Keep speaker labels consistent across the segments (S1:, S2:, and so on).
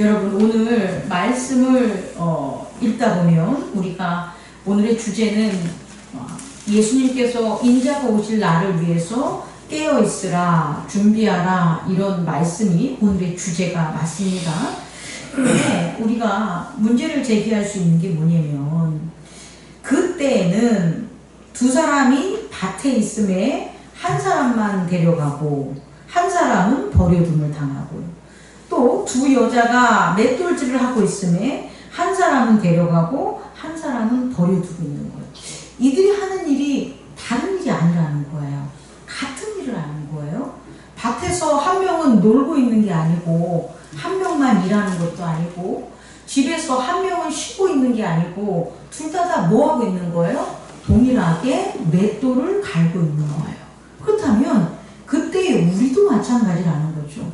S1: 여러분 오늘 말씀을 읽다 보면 우리가 오늘의 주제는 예수님께서 인자가 오실 날을 위해서 깨어있으라 준비하라 이런 말씀이 오늘의 주제가 맞습니다. 그런데 우리가 문제를 제기할 수 있는 게 뭐냐면 그때에는 두 사람이 밭에 있음에 한 사람만 데려가고 한 사람은 버려둠을 당하고 또 두 여자가 맷돌질을 하고 있음에 한 사람은 데려가고 한 사람은 버려두고 있는 거예요. 이들이 하는 일이 다른 일이 아니라는 거예요. 같은 일을 하는 거예요. 밭에서 한 명은 놀고 있는 게 아니고 한 명만 일하는 것도 아니고 집에서 한 명은 쉬고 있는 게 아니고 둘 다 뭐 하고 있는 거예요? 동일하게 맷돌을 갈고 있는 거예요. 그렇다면 그때 우리도 마찬가지라는 거죠.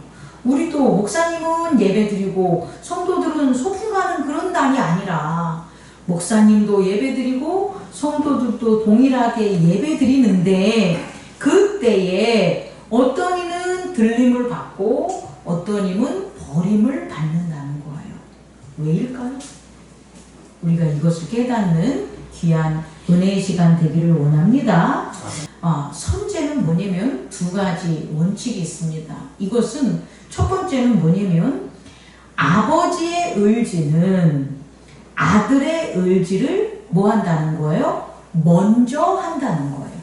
S1: 우리도 목사님은 예배드리고 성도들은 소풍 가는 그런 날이 아니라 목사님도 예배드리고 성도들도 동일하게 예배드리는데 그때에 어떤 이는 들림을 받고 어떤 이는 버림을 받는다는 거예요. 왜일까요? 우리가 이것을 깨닫는 귀한 은혜의 시간 되기를 원합니다. 선제는 뭐냐면 두 가지 원칙이 있습니다. 이것은 첫 번째는 뭐냐면 아버지의 의지는 아들의 의지를 뭐 한다는 거예요? 먼저 한다는 거예요.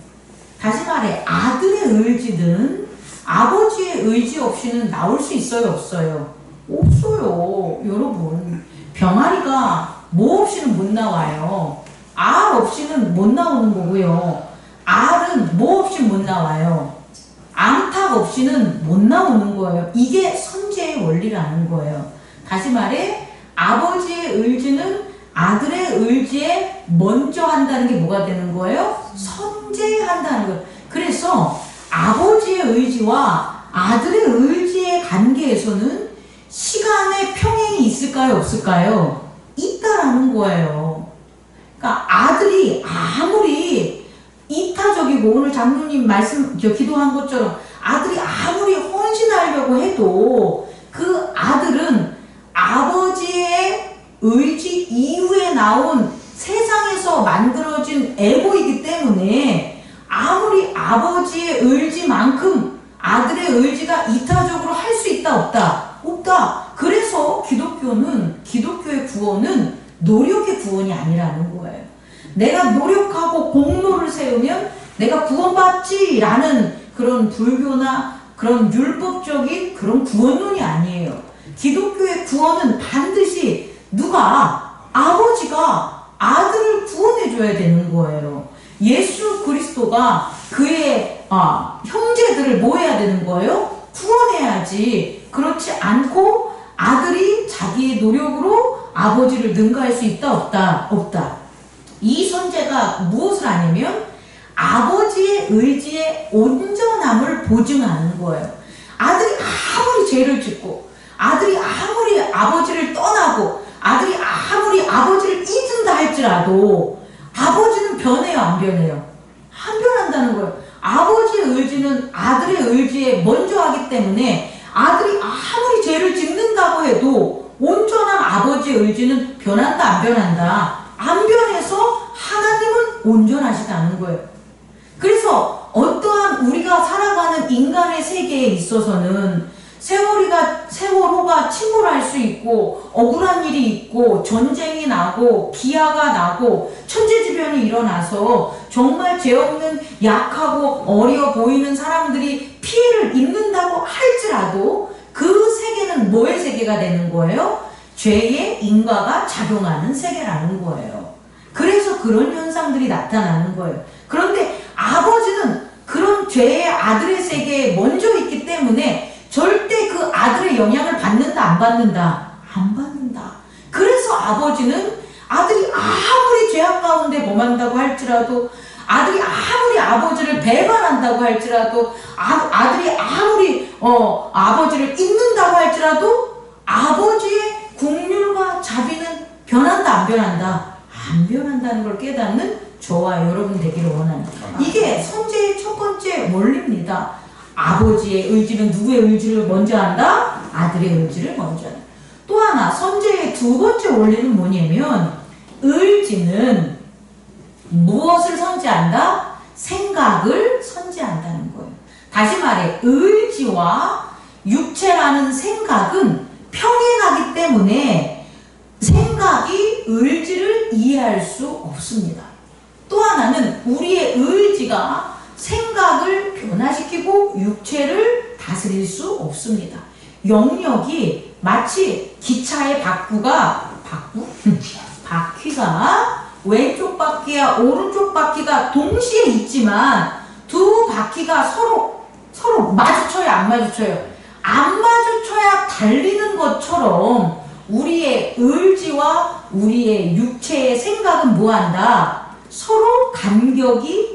S1: 다시 말해 아들의 의지는 아버지의 의지 없이는 나올 수 있어요? 없어요? 없어요. 여러분 병아리가 뭐 없이는 못 나와요. 알 없이는 못 나오는 거고요. 알은 뭐 없이 못 나와요. 암탉 없이는 못 나오는 거예요. 이게 선제의 원리라는 거예요. 다시 말해 아버지의 의지는 아들의 의지에 먼저 한다는 게 뭐가 되는 거예요? 선제한다는 거예요. 그래서 아버지의 의지와 아들의 의지의 관계에서는 시간의 평행이 있을까요? 없을까요? 있다라는 거예요. 그러니까 아들이 아무리 이타적이고 오늘 장로님 말씀 기도한 것처럼 아들이 아무리 헌신하려고 해도 그 아들은 아버지의 의지 이후에 나온 세상에서 만들어진 에고이기 때문에 아무리 아버지의 의지만큼 아들의 의지가 이타적으로 할 수 있다 없다? 없다. 그래서 기독교의 구원은 노력의 구원이 아니라는 거예요. 내가 노력하고 공로를 세우면 내가 구원받지라는 그런 불교나 그런 율법적인 그런 구원론이 아니에요. 기독교의 구원은 반드시 아버지가 아들을 구원해줘야 되는 거예요. 예수 그리스도가 그의 형제들을 뭐 해야 되는 거예요? 구원해야지. 그렇지 않고 아들이 자기의 노력으로 아버지를 능가할 수 있다 없다? 없다. 이 선제가 무엇을 하냐면 아버지의 의지의 온전함을 보증하는 거예요. 아들이 아무리 죄를 짓고 아들이 아무리 아버지를 떠나고 아들이 아무리 아버지를 잊은다 할지라도 아버지는 변해요? 안 변해요? 안 변한다는 거예요. 아버지의 의지는 아들의 의지에 먼저 하기 때문에 아들이 아무리 죄를 짓는다고 해도 온전한 아버지의 의지는 변한다 안 변한다? 안 변해서 하나님은 온전하시다는 거예요. 그래서 어떠한 우리가 살아가는 인간의 세계에 있어서는 세월호가 침몰할 수 있고 억울한 일이 있고 전쟁이 나고 기아가 나고 천재지변이 일어나서 정말 죄 없는 약하고 어려 보이는 사람들이 피해를 입는다고 할지라도 그 세계는 뭐의 세계가 되는 거예요? 죄의 인과가 작용하는 세계라는 거예요. 그래서 그런 현상들이 나타나는 거예요. 그런데 아버지는 그런 죄의 아들의 세계에 먼저 있기 때문에 절대 그 아들의 영향을 받는다 안 받는다? 안 받는다. 그래서 아버지는 아들이 아무리 죄악 가운데 범한다고 할지라도 아들이 아무리 아버지를 배반한다고 할지라도 아들이 아무리 아버지를 잊는다고 할지라도 아버지의 긍휼과 자비는 변한다 안 변한다? 안 변한다는 걸 깨닫는 저와 여러분 되기를 원합니다. 이게 선제의 첫 번째 원리입니다. 아버지의 의지는 누구의 의지를 먼저 한다? 아들의 의지를 먼저 한다. 또한 하나, 선제의 두 번째 원리는 뭐냐면, 의지는 무엇을 선지한다? 생각을 선지한다는 거예요. 다시 말해, 의지와 육체라는 생각은 평행하기 때문에 생각이 의지를 이해할 수 없습니다. 또 하나는 우리의 의지가 생각을 변화시키고 육체를 다스릴 수 없습니다. 영역이 마치 기차의 바퀴가 왼쪽 바퀴와 오른쪽 바퀴가 동시에 있지만 두 바퀴가 서로 마주쳐요, 안 마주쳐요? 안 마주쳐야 달리는 것처럼 우리의 의지와 우리의 육체의 생각은 뭐한다? 서로 간극이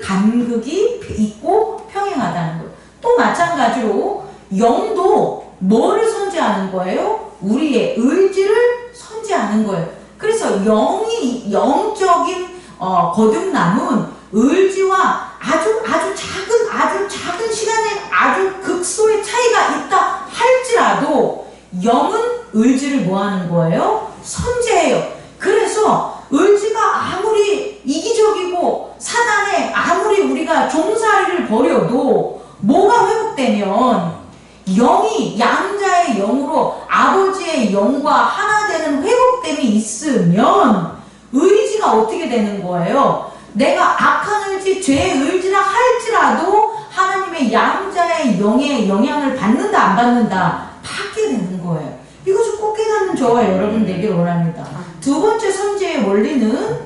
S1: 있고 평행하다는 거예요. 또 마찬가지로 영도 뭐를 선지하는 거예요? 우리의 의지를 선지하는 거예요. 그래서 영적인 거듭남은 의지와 아주 작은 시간에 아주 극소의 차이가 있다 할지라도 영은 의지를 뭐 하는 거예요? 선지해요. 그래서 의지가 아무리 이기적이고 사단에 아무리 우리가 종살이를 벌여도 뭐가 회복되면 영이 양자의 영으로 아버지의 영과 하나 되는 회복됨이 있으면 의지가 어떻게 되는 거예요? 내가 악한 의지, 죄의 의지라 할지라도 하나님의 양자의 영의 영향을 받는다 안 받는다? 받게 되는 거예요. 이것을 꼭 깨닫는 저와 여러분 되길 원합니다. 두 번째 선지의 원리는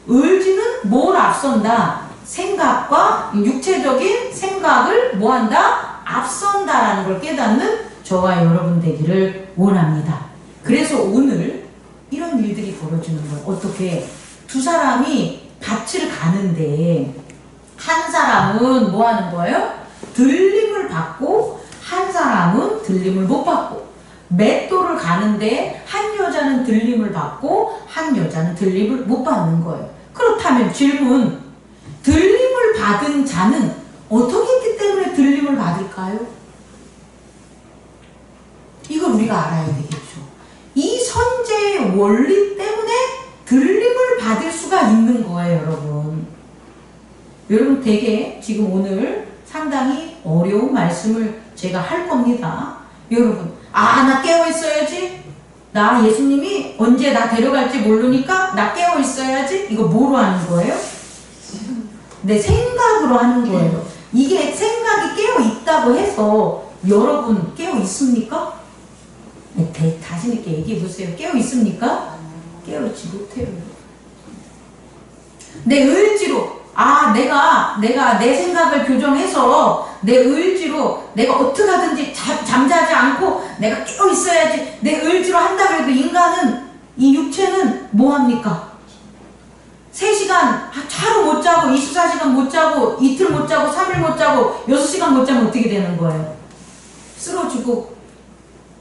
S1: 의지는 뭘 앞선다? 생각과 육체적인 생각을 뭐한다? 앞선다라는 걸 깨닫는 저와 여러분 되기를 원합니다. 그래서 오늘 이런 일들이 벌어지는 거예요. 어떻게? 두 사람이 밭을 가는데 한 사람은 뭐 하는 거예요? 들림을 받고 한 사람은 들림을 못 받고, 맷돌을 가는데 한 여자는 들림을 받고 한 여자는 들림을 못 받는 거예요. 그렇다면 질문, 들림을 받은 자는 어떻게 했기 때문에 들림을 받을까요? 이걸 우리가 알아야 되겠죠. 이 선제의 원리 때문에 들림을 받을 수가 있는 거예요, 여러분. 여러분 되게 지금 오늘 상당히 어려운 말씀을 제가 할 겁니다. 여러분, 나 깨어 있어야지. 나 예수님이 언제 나 데려갈지 모르니까 나 깨어 있어야지. 이거 뭐로 하는 거예요? 내 생각으로 하는 거예요. 이게 생각이 깨어 있다고 해서 여러분 깨어 있습니까? 네, 자신 있게 얘기해 보세요. 깨어 있습니까? 깨어 있지 못해요. 내 의지로 내가 내 생각을 교정해서 내 의지로 내가 어떻게 하든지 잠자지 않고 내가 깨어 있어야지 내 의지로 한다고 해도 인간은, 이 육체는 뭐합니까? 3시간 하루 못 자고 24시간 못 자고 이틀 못 자고 3일 못 자고 6시간 못 자면 어떻게 되는 거예요? 쓰러지고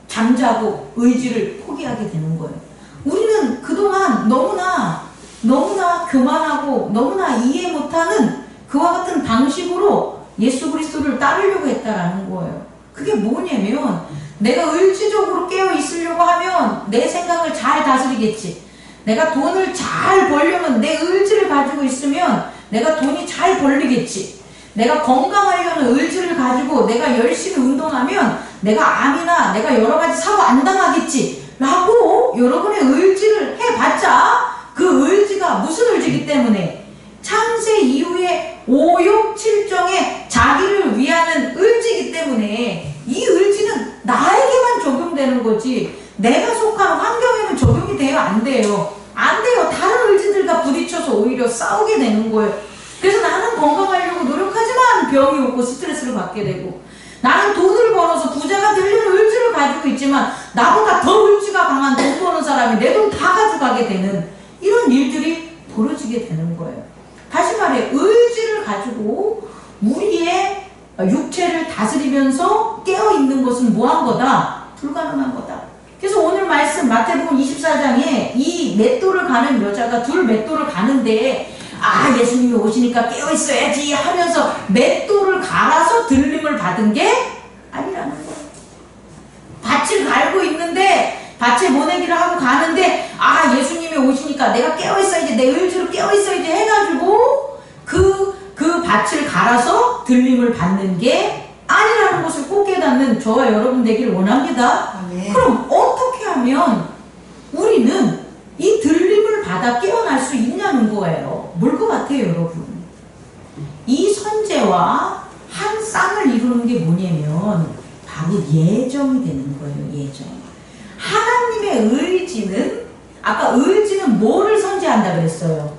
S1: 잠자고 의지를 포기하게 되는 거예요. 우리는 그동안 너무나 교만하고 너무나 이해 못하는 그와 같은 방식으로 예수 그리스도를 따르려고 했다라는 거예요. 그게 뭐냐면 내가 의지적으로 깨어 있으려고 하면 내 생각을 잘 다스리겠지. 내가 돈을 잘 벌려면 내 의지를 가지고 있으면 내가 돈이 잘 벌리겠지. 내가 건강하려는 의지를 가지고 내가 열심히 운동하면 내가 암이나 내가 여러 가지 사고 안 당하겠지 라고 여러분의 의지를 해봤자 그 의지가 무슨 의지이기 때문에? 창세 이후에 5, 6, 7정의 자기를 위하는 의지이기 때문에 이 의지는 나에게만 적용되는 거지 내가 속한 환경에는 적용이 돼요? 안 돼요? 안 돼요. 다른 의지들과 부딪혀서 오히려 싸우게 되는 거예요. 그래서 나는 건강하려고 노력하지만 병이 오고 스트레스를 받게 되고, 나는 돈을 벌어서 부자가 되려는 의지를 가지고 있지만 나보다 더 의지가 강한 돈 버는 사람이 내 돈 다 가져가게 되는 이런 일들이 벌어지게 되는 거예요. 다시 말해, 의지를 가지고 우리의 육체를 다스리면서 깨어있는 것은 뭐한 거다? 불가능한 거다. 그래서 오늘 말씀 마태복음 24장에 이 맷돌을 가는 여자가 둘 맷돌을 가는데 예수님이 오시니까 깨어있어야지 하면서 맷돌을 갈아서 들림을 받은 게 아니라는 거예요. 밭을 갈고 있는데 밭에 모내기를 하고 가는데 아 예수님이 오시니까 내가 깨어있어야지, 내 의지로 깨어있어야지 해가지고 그 밭을 갈아서 들림을 받는 게 아니라는 것을 꼭 깨닫는 저와 여러분 되기를 원합니다.
S2: 아멘.
S1: 그럼 어떻게 하면 우리는 이 들림을 받아 깨어날 수 있냐는 거예요. 뭘 것 같아요 여러분? 이 선제와 한 쌍을 이루는 게 뭐냐면 바로 예정이 되는 거예요. 예정. 하나님의 의지는, 아까 의지는 뭐를 선제한다 그랬어요?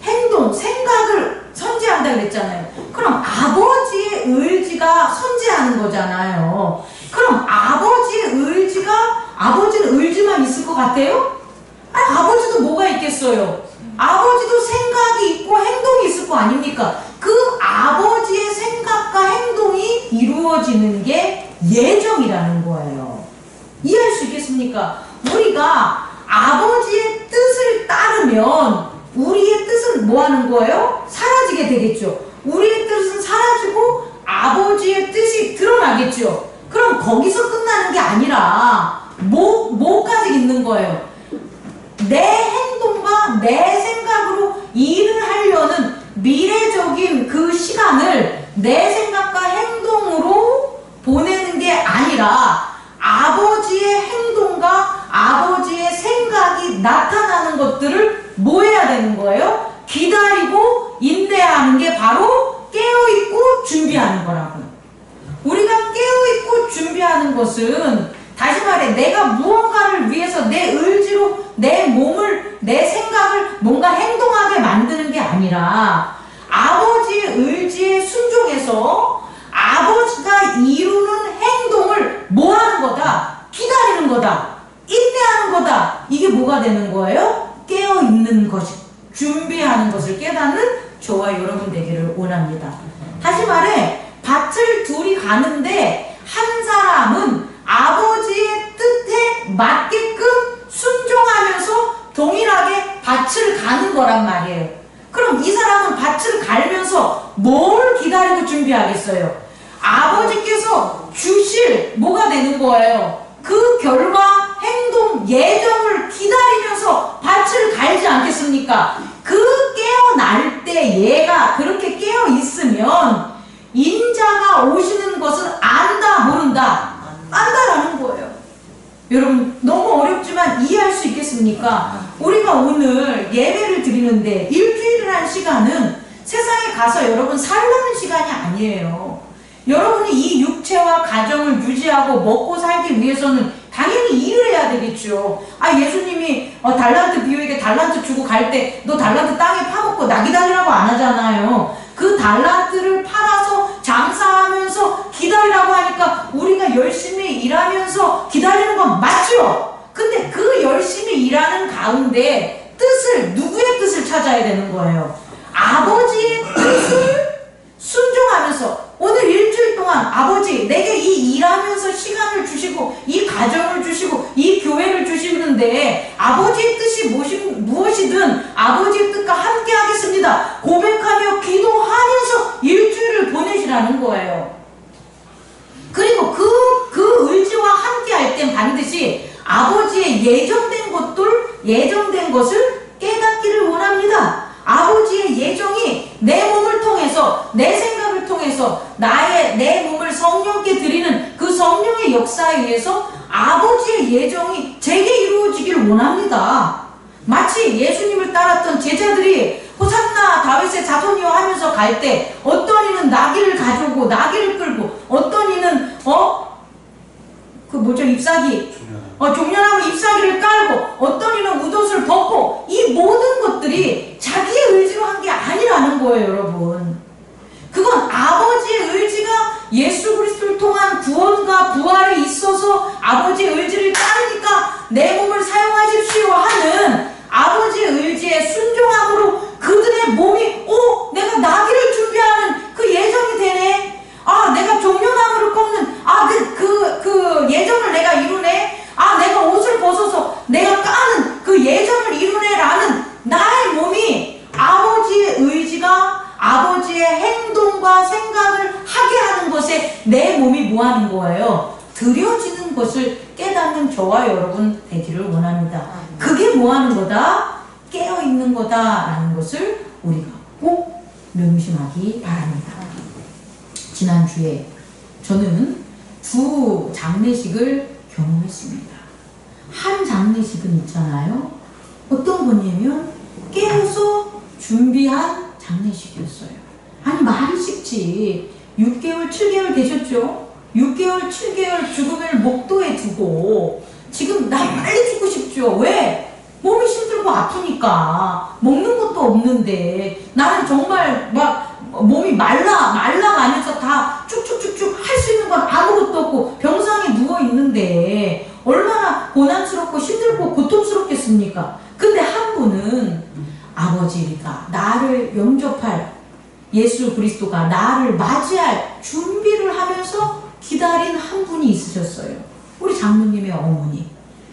S1: 행동, 생각을 선제한다 그랬잖아요. 그럼 아버지의 의지가 선제하는 거잖아요. 그럼 아버지의 의지가, 아버지는 의지만 있을 것 같아요? 아니, 아버지도 뭐가 있겠어요? 아버지도 생각이 있고 행동이 있을 거 아닙니까? 그 아버지의 생각과 행동이 이루어지는 게 예정이라는 거예요. 이해할 수 있겠습니까? 우리가 아버지의 뜻을 따르면 우리의 뜻은 뭐 하는 거예요? 사라지게 되겠죠. 우리의 뜻은 사라지고 아버지의 뜻이 드러나겠죠. 그럼 거기서 끝나는 게 아니라 뭐까지 있는 거예요? 내 행동과 내 생각으로 일을 하려는 미래적인 그 시간을 내 생각과 행동으로 보내는 게 아니라 아버지의 행동과 아버지의 생각이 나타나는 것들을 뭐 해야 되는 거예요? 기다리고 인내하는 게 바로 깨어있고 준비하는 거라고요. 우리가 깨어있고 준비하는 것은 다시 말해 내가 무언가를 위해서 내 의지로 내 몸을, 내 생각을 뭔가 행동하게 만드는 게 아니라 아버지의 의지에 순종해서 아버지가 이루는 행동을 뭐 하는 거다? 기다리는 거다. 인내하는 거다. 이게 뭐가 되는 거예요? 깨어있는 것이, 준비하는 것을 깨닫는 저와 여러분 되기를 원합니다. 다시 말해 밭을 둘이 가는데 한 사람은 아버지의 뜻에 맞게끔 순종하면서 동일하게 밭을 가는 거란 말이에요. 그럼 이 사람은 밭을 갈면서 뭘 기다리고 준비하겠어요? 아버지께서 주실 뭐가 되는 거예요? 그 결과, 행동, 예정을 기다리면서 밭을 갈지 않겠습니까? 그 깨어날 때 얘가 그렇게 깨어있으면 인자가 오시는 것을 안다, 모른다? 안다라는 거예요. 여러분 너무 어렵지만 이해할 수 있겠습니까? 우리가 오늘 예배를 드리는데 일주일을 한 시간은 세상에 가서 여러분 살라는 시간이 아니에요. 여러분이 이 육체와 가정을 유지하고 먹고 살기 위해서는 당연히 일을 해야 되겠죠. 아 예수님이 달란트 비유에게 달란트 주고 갈 때 너 달란트 땅에 파먹고 나 기다리라고 안 하잖아요. 그 달란트를 팔아서 장사하면서 기다리라고 하니까 우리가 열심히 일하면서 기다리는 건 맞죠? 근데 그 열심히 일하는 가운데 뜻을, 누구의 뜻을 찾아야 되는 거예요? 아버지의 뜻을 순종하면서 오늘 일주일 동안 아버지 내게 이 일하면서 시간을 주시고 이 가정을 주시고 이 교회를 주시는데 아버지의 뜻이 무엇이든 아버지의 뜻과 함께 하겠습니다 고백하며 기도하면서 일주일을 보내시라는 거예요. 그리고 그 의지와 함께 할 땐 반드시 아버지의 예정된 것을 깨닫기를 원합니다. 아버지의 예정이 내 몸을 통해서, 내 생각을 통해서 내 몸을 성령께 드리는 그 성령의 역사에 의해서 아버지의 예정이 제게 이루어지기를 원합니다. 마치 예수님을 따랐던 제자들이 호산나 다윗의 자손이여 하면서 갈 때 어떤 이는 나귀를 가져오고 나귀를 끌고 어떤 이는 잎사귀 종려나무 잎사귀를 깔고 어떤 이는 웃옷을 벗고 이 모든 것들이 자기의 의지로 한 게 아니라는 거예요. 여러분 그건 아버지의 의지가 예수 그리스도를 통한 구원과 부활이 있어서 아버지의 의지를 따르니까 내 몸을 사용하십시오 하는 아버지의 의지에 순종함으로 그들의 몸이 내가 나귀를 준비하는 그 예정이 되네. 내가 종려나무를 꺾는 그 예정을 내가 이루네. 내가 옷을 벗어서 내가 까는 그 예정을 이루네라는 나의 몸이 아버지의 의지가 아버지의 행동과 생각을 하게 하는 것에 내 몸이 뭐 하는 거예요? 드려지는 것을 깨닫는 않는 저와 여러분 되기를 원합니다. 그게 뭐 하는 거다? 깨어있는 거다라는 것을 우리가 꼭 명심하기 바랍니다. 지난주에 저는 두 장례식을 경험했습니다. 한 장례식은 있잖아요. 어떤 거냐면 깨어서 준비한 장례식이었어요. 아니 말이 쉽지. 6개월, 7개월 되셨죠? 6개월, 7개월 죽음을 목도에 두고 지금 나 빨리 죽고 싶죠? 왜? 몸이 힘들고 아프니까. 먹는 것도 없는데 나는 정말 막 몸이 말라가면서 다 쭉쭉쭉쭉 할 수 있는 건 아무것도 없고 병상에 누워있는데 얼마나 고난스럽고 힘들고 고통스럽겠습니까? 근데 한 분은 아버지가 나를 영접할 예수 그리스도가 나를 맞이할 준비를 하면서 기다린 한 분이 있으셨어요. 우리 장로님의 어머니.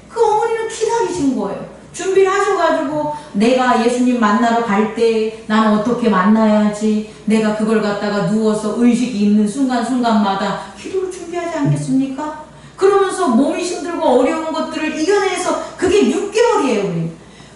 S1: 그 어머니는 기다리신 거예요. 준비를 하셔가지고 내가 예수님 만나러 갈 때 나는 어떻게 만나야지, 내가 그걸 갖다가 누워서 의식이 있는 순간순간마다 기도를 준비하지 않겠습니까? 그러면서 몸이 힘들고 어려운 것들을 이겨내서 그게 6개월이에요.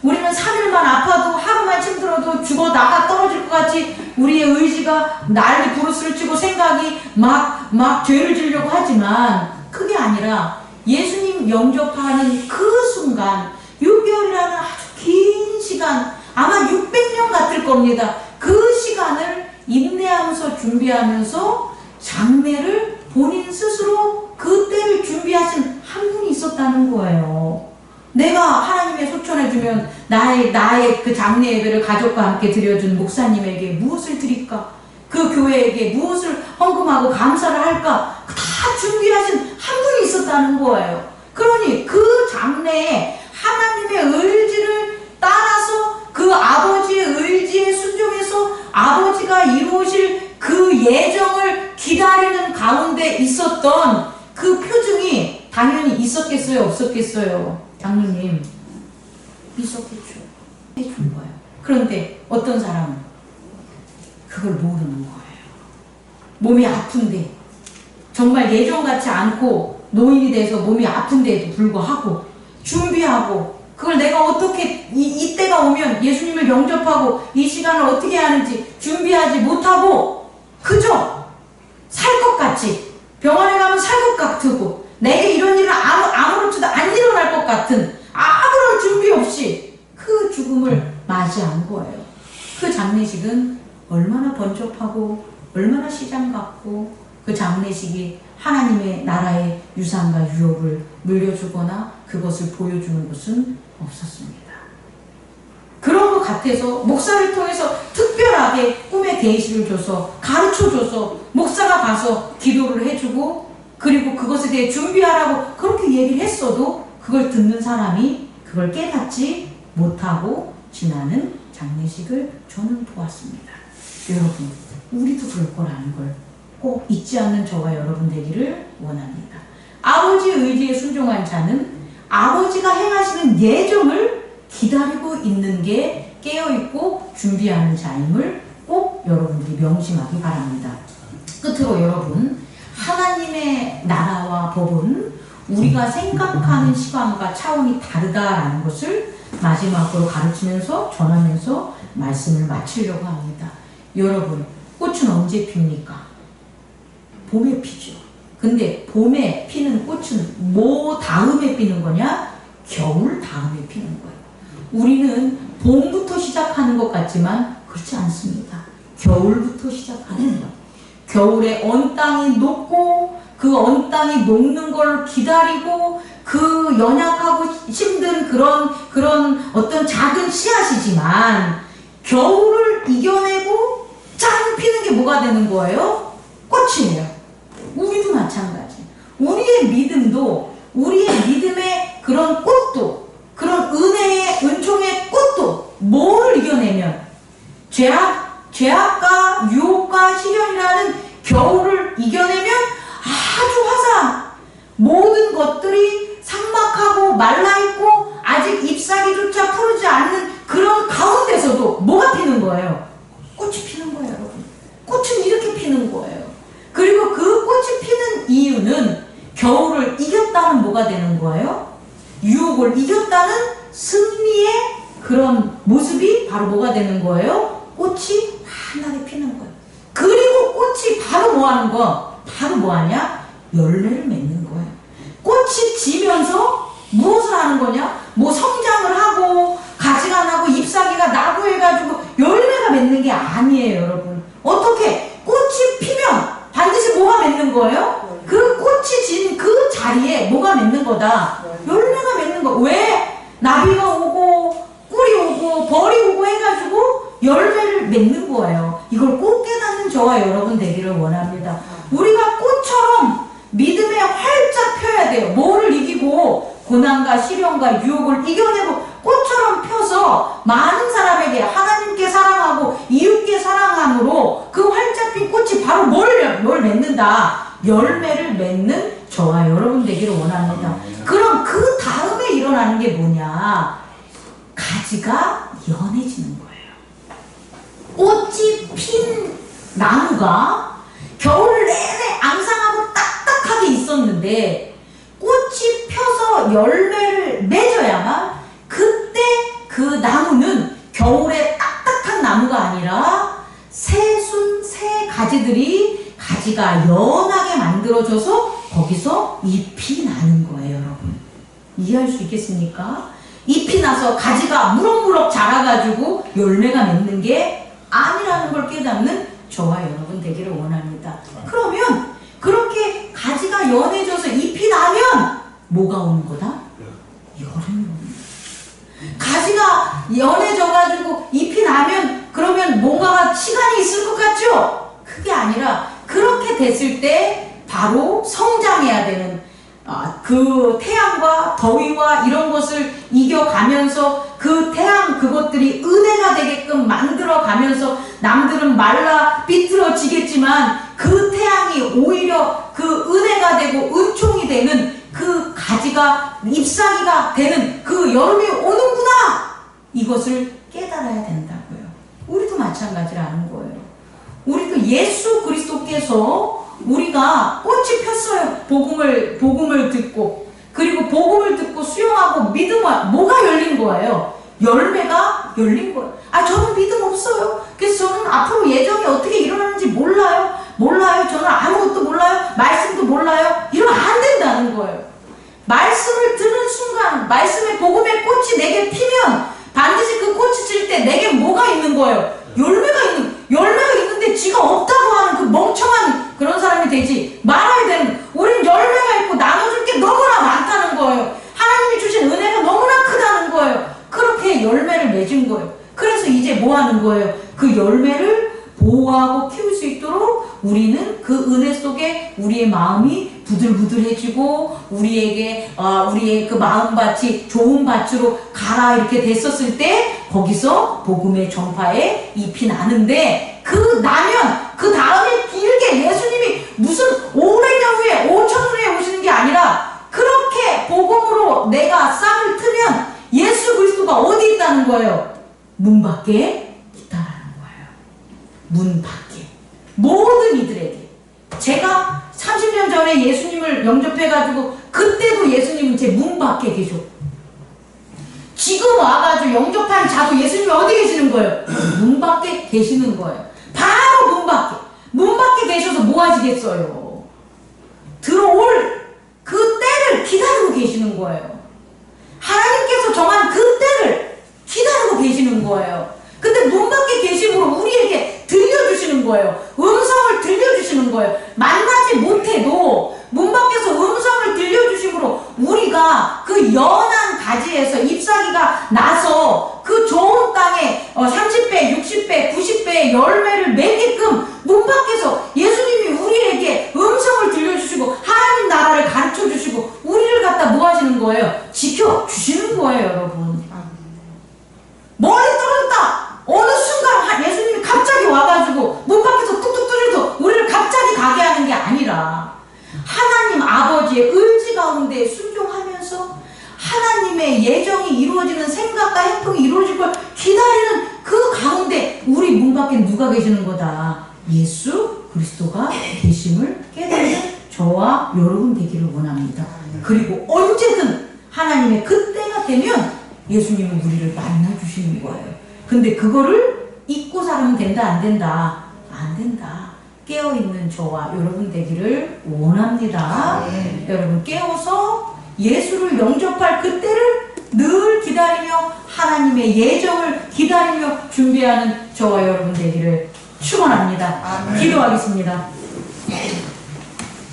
S1: 우리는 3일만 아파도 하루만 힘들어도 죽어 나가 떨어질 것 같이 우리의 의지가 난리 부르스를 치고 생각이 막 죄를 지려고 하지만 그게 아니라 예수님 영접하는 그 순간 6개월이라는 아주 긴 시간, 아마 600년 같을 겁니다. 그 시간을 인내하면서 준비하면서 장례를 본인 스스로 그 때를 준비하신 한 분이 있었다는 거예요. 내가 하나님의 소천해주면 나의 그 장례 예배를 가족과 함께 드려준 목사님에게 무엇을 드릴까? 그 교회에게 무엇을 헌금하고 감사를 할까? 다 준비하신 한 분이 있었다는 거예요. 그러니 그 장례에 하나님의 의지를 따라서 그 아버지의 의지에 순종해서 아버지가 이루실 그 예정을 기다리는 가운데 있었던 그 표정이 당연히 있었겠어요? 없었겠어요? 장로님, 있었겠죠. 해준 거예요. 그런데 어떤 사람은 그걸 모르는 거예요. 몸이 아픈데, 정말 예전 같지 않고 노인이 돼서 몸이 아픈데도 불구하고 준비하고 그걸 내가 어떻게 이때가 오면 예수님을 영접하고 이 시간을 어떻게 하는지 준비하지 못하고 그저 살 것 같이 병원에 가면 살 것 같고 내게 이런 일은 아무렇지도 안 일어날 것 같은 아무런 준비 없이 그 죽음을 맞이한 거예요. 그 장례식은 얼마나 번잡하고 얼마나 시장 같고 그 장례식이 하나님의 나라의 유산과 유업을 물려주거나 그것을 보여주는 것은 없었습니다. 그런 것 같아서 목사를 통해서 특별하게 꿈의 계시를 줘서 가르쳐줘서 목사가 가서 기도를 해주고 그리고 그것에 대해 준비하라고 그렇게 얘기를 했어도 그걸 듣는 사람이 그걸 깨닫지 못하고 지나는 장례식을 저는 보았습니다. 여러분, 우리도 그럴 거라는 걸 꼭 잊지 않는 저와 여러분 되기를 원합니다. 아버지의 의지에 순종한 자는 아버지가 행하시는 예정을 기다리고 있는 게 깨어있고 준비하는 자임을 꼭 여러분들이 명심하기 바랍니다. 끝으로 여러분, 하나님의 나라와 법은 우리가 생각하는 시간과 차원이 다르다라는 것을 마지막으로 가르치면서 전하면서 말씀을 마치려고 합니다. 여러분, 꽃은 언제 핍니까? 봄에 피죠. 근데 봄에 피는 꽃은 뭐 다음에 피는 거냐? 겨울 다음에 피는 거예요. 우리는 봄부터 시작하는 것 같지만 그렇지 않습니다. 겨울부터 시작하는 거예요. 겨울에 언 땅이 녹고 그 언 땅이 녹는 걸 기다리고 그 연약하고 힘든 그런 어떤 작은 씨앗이지만 겨울을 이겨내고 짠 피는 게 뭐가 되는 거예요? 꽃이에요. 우리도 마찬가지. 우리의 믿음도 우리의 믿음의 그런 꽃도 그런 은혜의 은총의 꽃도 뭐를 이겨내면 죄악과 유혹과 시련이라는 겨울을 이겨내면 아주 화사한 모든 것들이 삭막하고 말라있고 아직 잎사귀조차 푸르지 않는 그런 가운데서도 뭐가 피는 거예요? 꽃이 피는 거예요, 여러분. 꽃은 이렇게 피는 거예요. 그리고 그 꽃이 피는 이유는 겨울을 이겼다는 뭐가 되는 거예요? 유혹을 이겼다는 승리의 그런 모습이 바로 뭐가 되는 거예요? 꽃이 환하게 피는 거예요. 그리고 꽃이 바로 뭐 하는 거? 바로 뭐 하냐? 열매를 맺는 거예요. 꽃이 지면서 무엇을 하는 거냐? 뭐 성장을 하고 가지가 나고 잎사귀가 나고 해가지고 열매가 맺는 게 아니에요, 여러분. 어떻게? 꽃이 피면 반드시 뭐가 맺는 거예요? 그 꽃이 진 그 자리에 뭐가 맺는 거다? 열매가 맺는 거. 왜? 나비가 오고 꿀이 오고 벌이 오고 해가지고 열매를 맺는 거예요. 이걸 꼭 깨닫는 저와 여러분 되기를 원합니다. 우리가 꽃처럼 믿음에 활짝 펴야 돼요. 뭐를 이기고 고난과 시련과 유혹을 이겨내고 꽃처럼 펴서 많은 사람에게 하나님께 사랑하고 이웃께 사랑함으로 그 활짝 핀 꽃이 바로 뭘 맺는다? 열매를 맺는 저와 여러분 되기를 원합니다. 그럼 그 다음에 일어나는 게 뭐냐? 가지가 연해지는 거예요. 꽃이 핀 나무가 겨울 내내 앙상하고 딱딱하게 있었는데 꽃이 펴서 열매를 맺어야만 그때 그 나무는 겨울에 딱딱한 나무가 아니라 새순 새 가지들이 가지가 연하게 만들어져서 거기서 잎이 나는 거예요, 여러분. 이해할 수 있겠습니까? 잎이 나서 가지가 무럭무럭 자라가지고 열매가 맺는 게 아니라는 걸 깨닫는 저와 여러분 되기를 원합니다. 그러면 그렇게 가지가 연해져서 잎이 나면 뭐가 오는 거다? 여름이 오는 거다. 가지가 연해져가지고 잎이 나면 그러면 뭔가가 시간이 있을 것 같죠? 그게 아니라 그렇게 됐을 때 바로 성장해야 되는 그 태양과 더위와 이런 것을 이겨가면서 그 태양 그것들이 은혜가 되게끔 만들어가면서 남들은 말라 삐뚤어지겠지만 그 태양이 오히려 그 은혜가 되고 은총이 되는 그 가지가 잎사귀가 되는 그 여름이 오는구나! 이것을 깨달아야 된다고요. 우리도 마찬가지라는 거예요. 우리도 예수 그리스도께서 우리가 꽃이 폈어요. 복음을 듣고 그리고 복음을 듣고 수용하고 믿음을 뭐가 열린 거예요? 열매가 열린 거예요. 저는 믿음 없어요. 그래서 저는 앞으로 예정이 어떻게 일어나는지 몰라요. 저는 아무것도 몰라요. 말씀도 몰라요. 이러면 안 된다는 거예요. 말씀을 들은 순간 말씀의 복음의 꽃이 내게 피면 반드시 그 꽃이 질 때 내게 뭐가 있는 거예요? 열매가 있는데 지가 없다고 하는 그 멍청한 그런 사람이 되지 말아야 되는, 우린 열매가 있고 나눠줄 게 너무나 많다는 거예요. 하나님이 주신 은혜가 너무나 크다는 거예요. 그렇게 열매를 맺은 거예요. 그래서 이제 뭐 하는 거예요? 그 열매를 보호하고 키울 수 있도록 우리는 그 은혜 속에 우리의 마음이 부들부들해지고 우리의 그 마음밭이 좋은 밭으로 가라 이렇게 됐었을 때 거기서 복음의 전파에 잎이 나는데 그 나면 그 다음에 길게 예수님이 무슨 500년 후에 5천 후에 오시는 게 아니라 그렇게 복음으로 내가 싹을 트면 예수 그리스도가 어디 있다는 거예요? 문 밖에 있다라는 거예요. 문 밖에. 모든 이들에게. 제가 30년 전에 예수님을 영접해가지고 그때도 예수님은 제 문 밖에 계셨고 지금 와가지고 영접한 자도 예수님이 어디 계시는 거예요? 문 밖에 계시는 거예요. 바로 문 밖에. 문 밖에 계셔서 뭐 하시겠어요? 들어올 그 때를 기다리고 계시는 거예요. 하나님께서 정한 그 때를 기다리고 계시는 거예요. 근데 문 밖에 계심으로 우리에게 들려주시는 거예요. 음성을 들려주시는 거예요. 만나지 못해도 문 밖에서 음성을 들려주심으로 우리가 그 연한 가지에서 잎사귀가 나서 그 좋은 땅에 30배, 60배, 90배의 열매를 맺게끔 문 밖에서 예수님이 우리에게 음성을 들려주시고 하나님 나라를 가르쳐주시고 우리를 갖다 뭐 하시는 거예요? 지켜주시는 거예요, 여러분. 멀리 떨어졌다! 어느 순간 예수님이 갑자기 와가지고 문 밖에서 뚝뚝 뚫려서 우리를 갑자기 가게 하는 게 아니라 하나님 아버지의 의지 가운데 순종하면서 하나님의 예정이 이루어지는 생각과 행동이 이루어질 걸 기다리는 그 가운데 우리 문 밖에 누가 계시는 거다? 예수 그리스도가 계심을 깨닫는 저와 여러분 되기를 원합니다. 그리고 언제든 하나님의 그 되면 예수님은 우리를 만나주시는 거예요. 근데 그거를 잊고 살면 된다, 안 된다? 안 된다. 깨어있는 저와 여러분 되기를 원합니다. 여러분 깨어서 예수를 영접할 그때를 늘 기다리며 하나님의 예정을 기다리며 준비하는 저와 여러분 되기를 축원합니다. 기도하겠습니다.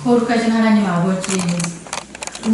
S1: 거룩하신 하나님 아버지,